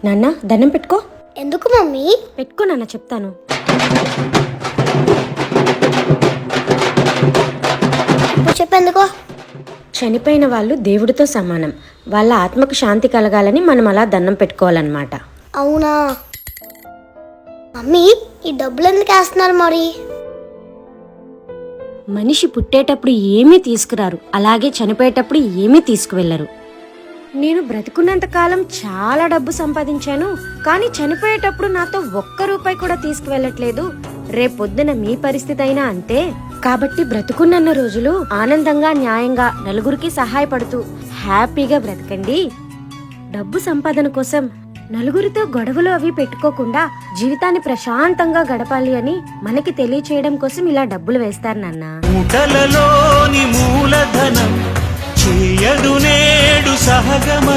నాన్న దండం పెట్టుకో. ఎందుకు మమ్మీ? పెట్టుకో నాన్న, చెప్తాను. చెప్పేందుకో? చనిపోయిన వాళ్ళు దేవుడితో సమానం. వాళ్ళ ఆత్మకు శాంతి కలగాలని మనం అలా దండం పెట్టుకోవాలన్నమాట. అవునా మమ్మీ, ఈ డబ్బులు ఎందుకు వేస్తున్నారు మరి? మనిషి పుట్టేటప్పుడు ఏమీ తీసుకురారు, అలాగే చనిపోయేటప్పుడు ఏమీ తీసుకువెళ్లరు. నేను బ్రతికున్నంత కాలం చాలా డబ్బు సంపాదించాను, కానీ చనిపోయేటప్పుడు నాతో ఒక్క రూపాయి కూడా తీసుకువెళ్ళట్లేదు. రేపొద్దున మీ పరిస్థితి అయినా అంతే. కాబట్టి బ్రతుకున్నన్న రోజులు ఆనందంగా, న్యాయంగా, నలుగురికి సహాయపడుతూ హ్యాపీగా బ్రతకండి. డబ్బు సంపాదన కోసం నలుగురితో గొడవలు అవి పెట్టుకోకుండా జీవితాన్ని ప్రశాంతంగా గడపాలి అని మనకి తెలియచేయడం కోసం ఇలా డబ్బులు వేస్తారు నాన్న. మూటలలోని మూలధనం చేయడు నేడు సహగమ